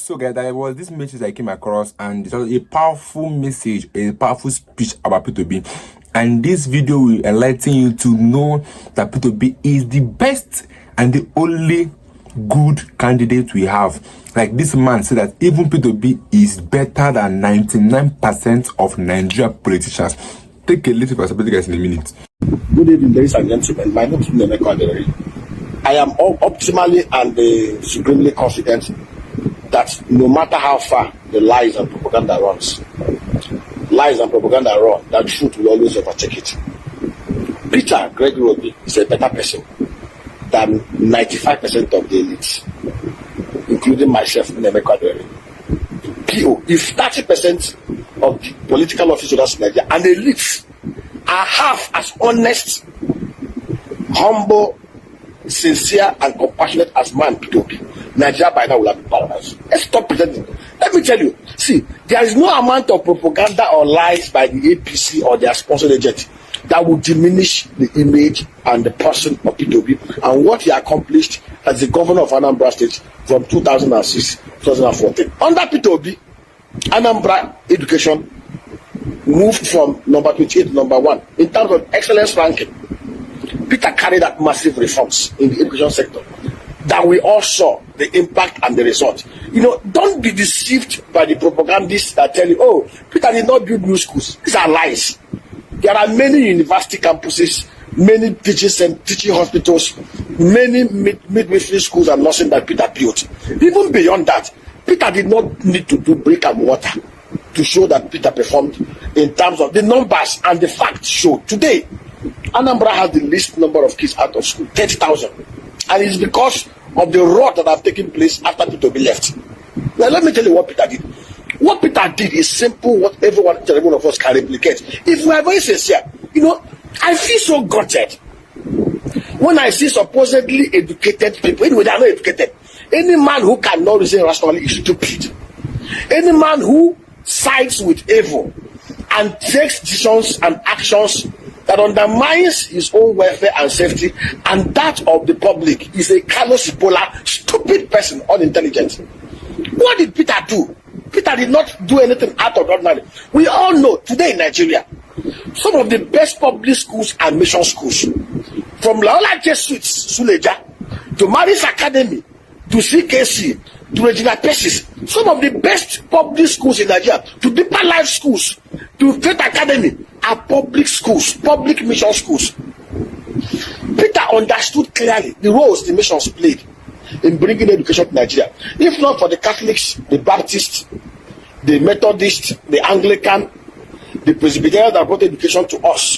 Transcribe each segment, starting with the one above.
So guys, there was this message I came across, and it was a powerful message, a powerful speech about P2B. And this video will enlighten you to know that P2B is the best and the only good candidate we have. Like this man said that even P2B is better than 99% of Nigerian politicians. Take a little perspective, guys, in a minute. Good evening, ladies and gentlemen. My name is Nemeko Adere. I am optimally and supremely confident that no matter how far the lies and propaganda run, that truth will always overtake it. Peter Gregory Obi is a better person than 95% of the elites, including myself, Nemeko Adere. If 30% of the political officers in Nigeria and elites are half as honest, humble, sincere, and compassionate as man P2B, Nigeria by now will have been paradise. Let's stop pretending. Let me tell you, see, there is no amount of propaganda or lies by the APC or their sponsored agent that will diminish the image and the person of P2B and what he accomplished as the governor of Anambra State from 2006 to 2014. Under P2B, Anambra education moved from number 28 to number 1 in terms of excellence ranking. Peter carried out massive reforms in the education sector that we all saw the impact and the result. You know, don't be deceived by the propagandists that tell you, oh, Peter did not build new schools. These are lies. There are many university campuses, many teaching hospitals, many midwifery schools and nursing that Peter built. Even beyond that, Peter did not need to do brick and mortar to show that Peter performed in terms of the numbers, and the facts show. Today, Anambra has the least number of kids out of school, 30,000. And it's because of the rot that have taken place after P2B left. Now, let me tell you what Peter did. What Peter did is simple, what every one of us can replicate. If we are very sincere, you know, I feel so gutted when I see supposedly educated people. Anyway, they are not educated. Any man who cannot reason rationally is stupid. Any man who sides with evil and takes decisions and actions that undermines his own welfare and safety and that of the public is a callous, bipolar, stupid person, unintelligent. What did Peter do? Peter did not do anything out of the ordinary. We all know today in Nigeria, some of the best public schools are mission schools. From Loyola Jesuits, Suleja, to Maris Academy, to CKC, to Regina Pesis, some of the best public schools in Nigeria, to Deeper Life schools, to Faith Academy, are public schools, public mission schools. Peter understood clearly the roles the missions played in bringing education to Nigeria. If not for the Catholics, the Baptists, the Methodists, the Anglican, the Presbyterians that brought education to us,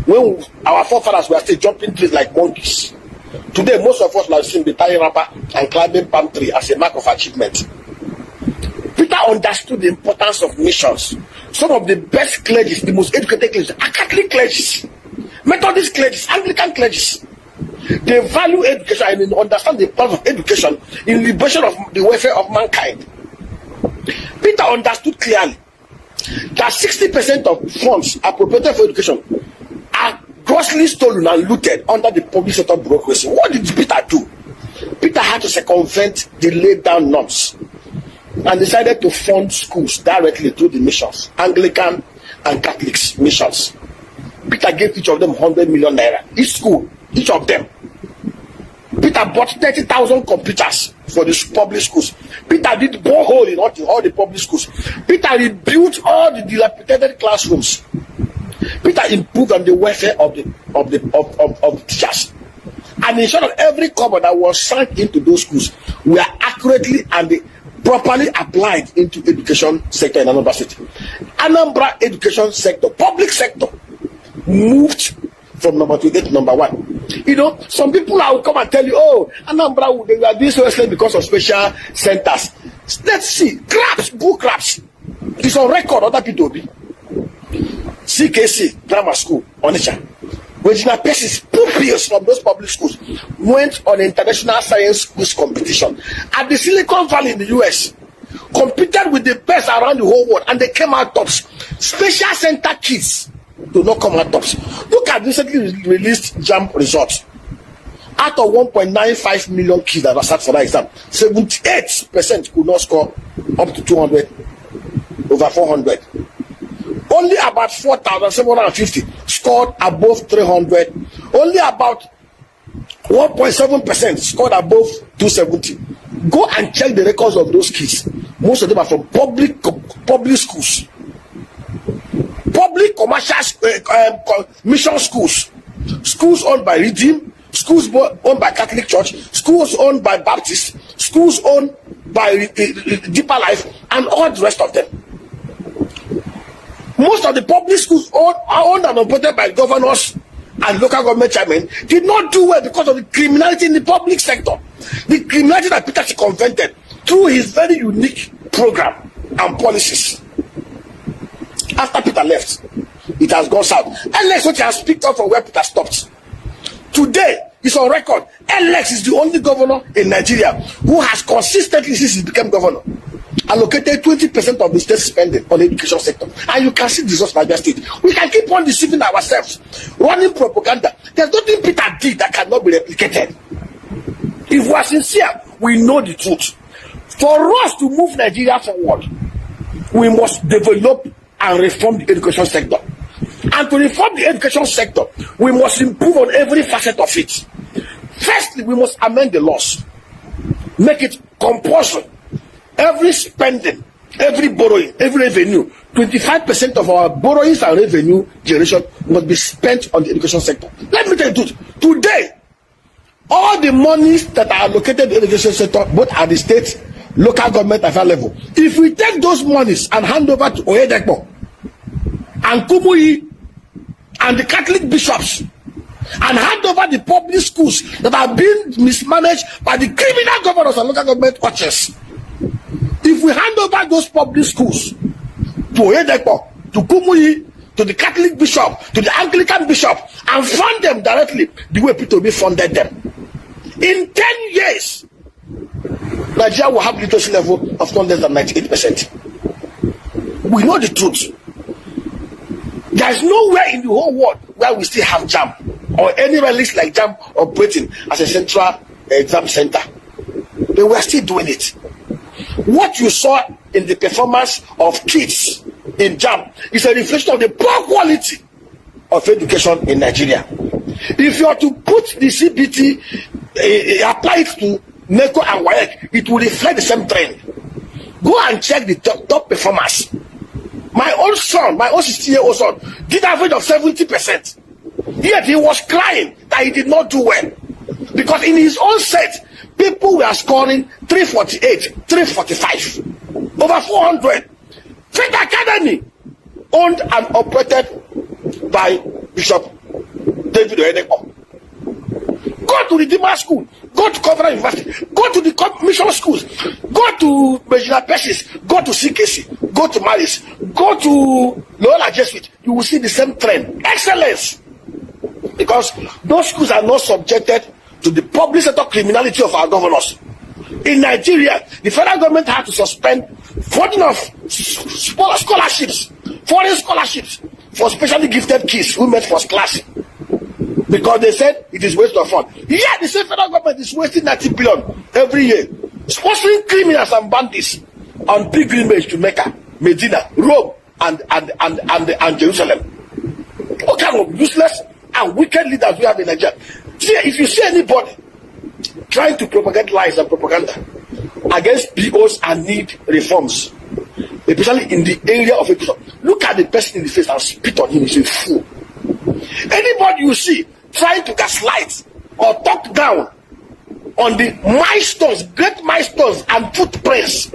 when our forefathers were still jumping trees like monkeys. Today, most of us have seen the tying wrapper and climbing palm tree as a mark of achievement. Peter understood the importance of missions. Some of the best clergies, the most educated clergies, are Catholic clergies, Methodist clergies, Anglican clergies. They value education and understand the importance of education in liberation of the welfare of mankind. Peter understood clearly that 60% of funds appropriated for education are grossly stolen and looted under the public sector bureaucracy. What did Peter do? Peter had to circumvent the laid down norms and decided to fund schools directly through the missions, Anglican and Catholic missions. Peter gave each of them 100 million naira. Each school, each of them. Peter bought 30,000 computers for the public schools. Peter did borehole in all the public schools. Peter rebuilt all the dilapidated classrooms. Peter improved on the welfare of the teachers, and ensured that every cover that was sunk into those schools were accurately and properly applied into education sector in Anambra State. Anambra education sector, public sector, moved from number 28 to number 1. You know, some people will come and tell you, oh, Anambra, they are doing so excellent because of special centers. Let's see, bull crabs. It's on record under P2B. CKC Grammar School, Onitsha. Regina Pesis, pupils from those public schools went on international science quiz competition at the Silicon Valley in the US, competed with the best around the whole world, and they came out tops. Special center kids do not come out tops. Look at recently released JAMB results. Out of 1.95 million kids that were sat for that exam, 78% could not score up to 200, over 400. Only about 4,750 scored above 300. Only about 1.7% scored above 270. Go and check the records of those kids. Most of them are from public schools, public commercial mission schools, schools owned by Redeem, schools owned by Catholic Church, schools owned by Baptist, schools owned by Deeper Life, and all the rest of them. Most of the public schools are owned and operated by governors and local government chairmen did not do well because of the criminality in the public sector. The criminality that Peter circumvented through his very unique program and policies. After Peter left, it has gone south. Alex, which has picked up from where Peter stopped. Today, it's on record. Alex is the only governor in Nigeria who has consistently, since he became governor, allocated 20% of the state spending on the education sector. And you can see the results in Nigeria State. We can keep on deceiving ourselves, running propaganda. There's nothing Peter did that cannot be replicated. If we are sincere, we know the truth. For us to move Nigeria forward, we must develop and reform the education sector. And to reform the education sector, we must improve on every facet of it. Firstly, we must amend the laws, make it compulsory. Every spending, every borrowing, every revenue, 25% of our borrowings and revenue generation must be spent on the education sector. Let me tell you the truth. Today, all the monies that are allocated in the education sector, both at the state, local government, and federal level, if we take those monies and hand over to Oyedepo and Kumuyi and the Catholic bishops, and hand over the public schools that are being mismanaged by the criminal governors and local government watchers, if we hand over those public schools to Oyedepo, to Kumuyi, to the Catholic bishop, to the Anglican bishop, and fund them directly the way P2B funded them, in 10 years, Nigeria will have literacy level of not less than 98%. We know the truth. There is nowhere in the whole world where we still have JAMB or any release like JAMB operating as a central exam center. But we are still doing it. What you saw in the performance of kids in JAMB is a reflection of the poor quality of education in Nigeria. If you are to put the CBT, apply it to NECO and WAEC, it will reflect the same trend. Go and check the top performers. My own son, my own 16-year-old son, did an average of 70%. Yet he was crying that he did not do well. Because in his own set, people were scoring 348, 345, over 400. Faith Academy, owned and operated by Bishop David Oyedepo. Go to Redeemer School, go to Covenant University, go to the mission schools, go to Regina Pessis, go to CKC, go to Maris, go to Loyola Jesuit. You will see the same trend. Excellence. Because those schools are not subjected to the public sector criminality of our governors. In Nigeria, the federal government had to suspend funding of scholarships, foreign scholarships for specially gifted kids who met first class. Because they said it is waste of fund. Yeah, the same federal government is wasting 90 billion every year, sponsoring criminals and bandits on pilgrimage to Mecca, Medina, Rome, and Jerusalem. What kind of useless and wicked leaders we have in Nigeria? See, if you see anybody trying to propagate lies and propaganda against POs and need reforms, especially in the area of education, look at the person in the face and spit on him. He's a fool. Anybody you see trying to gaslight or talk down on the milestones, great milestones and footprints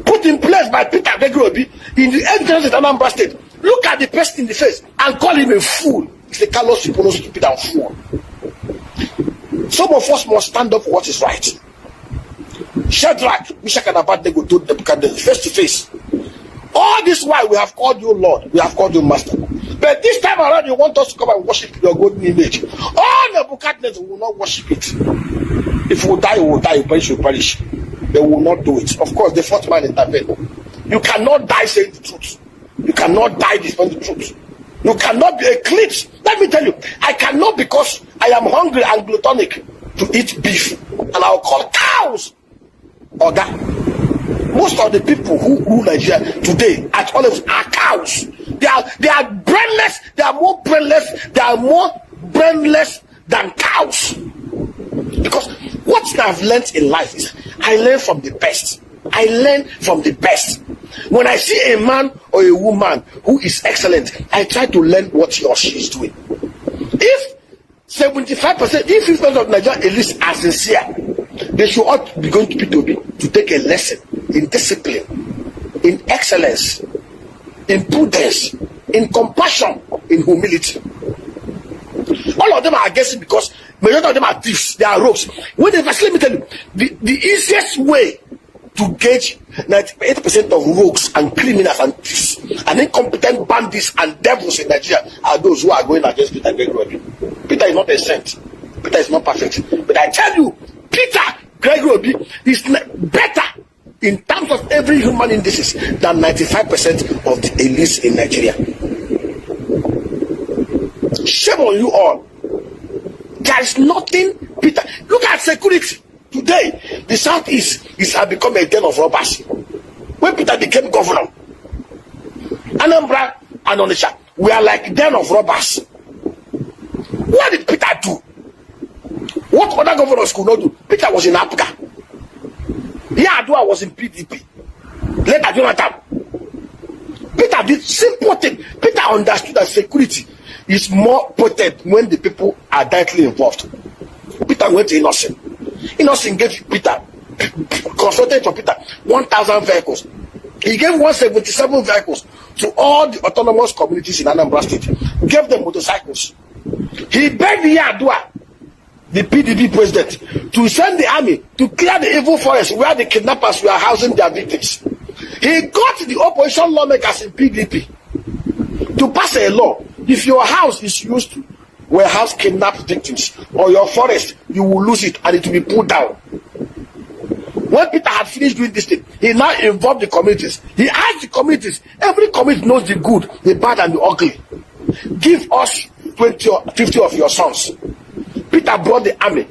put in place by Peter Gregory in the education of Anambra State, look at the person in the face and call him a fool. It's a Carlos Cipono, stupid and fool. Some of us must stand up for what is right. Shadrach, Meshach, and Abednego told Nebuchadnezzar face to face, all this while we have called you Lord, we have called you Master. But this time around, you want us to come and worship your golden image. All Nebuchadnezzar will not worship it. If we die, we will die. If perish, we perish. They will not do it. Of course, the fourth man intervened. You cannot die saying the truth. You cannot die displaying the truth. You cannot be eclipsed. Let me tell you, I cannot, because I am hungry and gluttonic, to eat beef, and I'll call cows Oga. Most of the people who rule Nigeria today at all levels are cows. They are brainless. They are more brainless. They are more brainless than cows. Because what I've learned in life is I learn from the best. I learn from the best. When I see a man or a woman who is excellent, I try to learn what he or she is doing. If 75%, if 50% of Nigeria at least are sincere, they should all be going to P2B to take a lesson in discipline, in excellence, in prudence, in compassion, in humility. All of them are against it because majority of them are thieves, they are rogues. When they let me tell you, the easiest way to gauge 98% of rogues and criminals and thieves and incompetent bandits and devils in Nigeria are those who are going against Peter Gregory. Peter is not a saint. Peter is not perfect. But I tell you, Peter Gregory is better in terms of every human indices than 95% of the elites in Nigeria. Shame on you all. There is nothing Peter. Look at security. Today, the Southeast has become a den of robbers. When Peter became governor, Anambra and Onitsha were like den of robbers. What did Peter do? What other governors could not do? Peter was in Africa. Yar'Adua was in PDP. Later, Jonathan. Peter did simple thing. Peter understood that security is more potent when the people are directly involved. Peter went to Innocent. Innocent gave Peter, consulted for Peter, 1,000 vehicles. He gave 177 vehicles to all the autonomous communities in Anambra State. Gave them motorcycles. He begged Yar'Adua, the PDP president, to send the army to clear the evil forest where the kidnappers were housing their victims. He got the opposition lawmakers in PDP to pass a law. If your house is used to warehouse kidnapped victims or your forest, you will lose it and it will be pulled down. When Peter had finished doing this thing, he now involved the communities. He asked the communities, every community knows the good, the bad, and the ugly. Give us 20 or 50 of your sons. Peter brought the army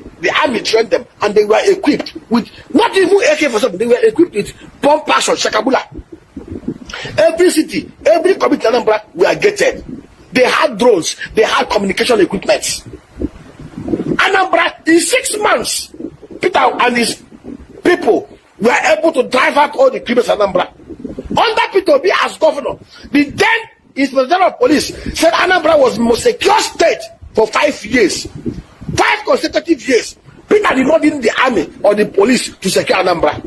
trained them, and they were equipped with not even AK-47, they were equipped with bomb passion, Shakabula. Every city, every community in Anambra were gated. They had drones, they had communication equipment. Anambra, in 6 months, Peter and his people were able to drive out all the criminals in Anambra. Under Peter B as governor, the then Inspector General of Police said Anambra was the most secure state for 5 years. 5 consecutive years. Peter did not need the army or the police to secure Anambra.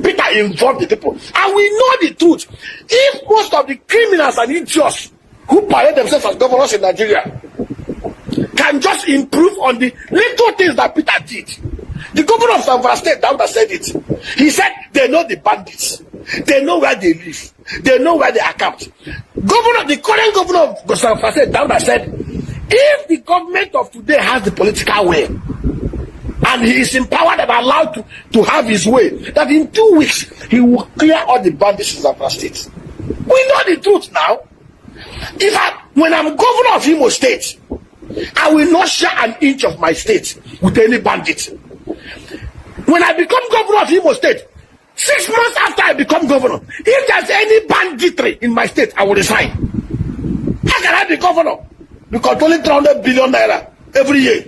Peter involved the people. And we know the truth. If most of the criminals and idiots who parade themselves as governors in Nigeria can just improve on the little things that Peter did. The governor of Zamfara State, Dauda, said it. He said they know the bandits. They know where they live. They know where they are camped. The current governor of Zamfara State, Dauda, said, if the government of today has the political will, and he is empowered and allowed to have his way, that in 2 weeks, he will clear all the bandits in Zamfara State. We know the truth now. When I'm governor of Imo State, I will not share an inch of my state with any bandit. When I become governor of Imo State, 6 months after I become governor, if there's any banditry in my state, I will resign. How can I be governor? Because only 300 billion naira every year.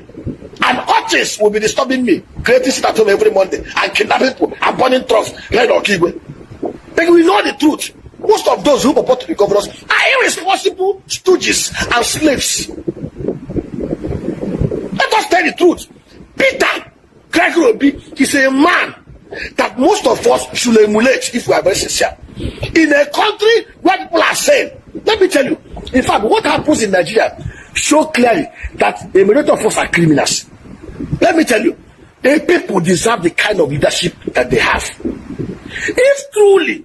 And artists will be disturbing me, creating sit at home every Monday, and kidnapping people, and burning trucks, like Okigwe. But we know the truth. Most of those who purport to be governors are irresponsible stooges and slaves. Let us tell the truth. Peter Gregory is a man that most of us should emulate if we are very sincere. In a country where people are saying, let me tell you, in fact, what happens in Nigeria show clearly that a majority of us are criminals. Let me tell you, the people deserve the kind of leadership that they have. If truly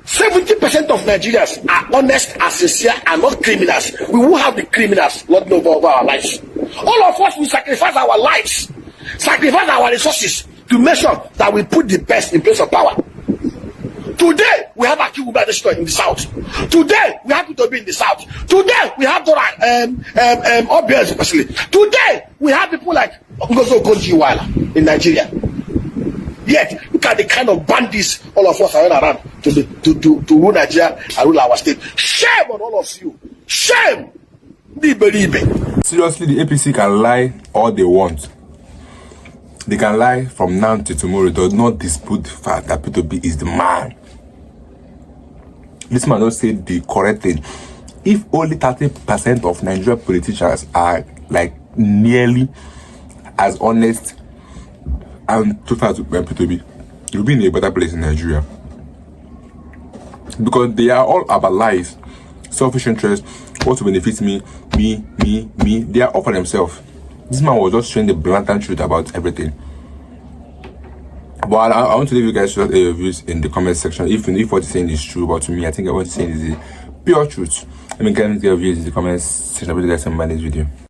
70% of Nigerians are honest and sincere and not criminals, we will have the criminals Lord over our lives. All of us will sacrifice our lives, sacrifice our resources to make sure that we put the best in place of power. Today, we have Akiwu Badeshito in the south. Today, we have P2B in the south. Today, we have Dora, OBS especially. Today, we have people like Ngozi Okonjo-Iweala in Nigeria. Yet, look at the kind of bandits all of us are around to rule Nigeria and rule our state. Shame on all of you. Shame! Seriously, the APC can lie all they want. They can lie from now to tomorrow. It does not dispute the fact that P2B is the man. This man don't say the correct thing. If only 30% of Nigerian politicians are like nearly as honest and total to P2B, you'll be in a better place in Nigeria. Because they are all about lies, selfish interest, what to benefit me. They are all for themselves. This man was just showing the blatant truth about everything. But I want to leave you guys with your views in the comment section. If what you're saying is true, but to me, I think what you're saying is the pure truth. Let me get your views in the comment section. I'll see you guys in my next video.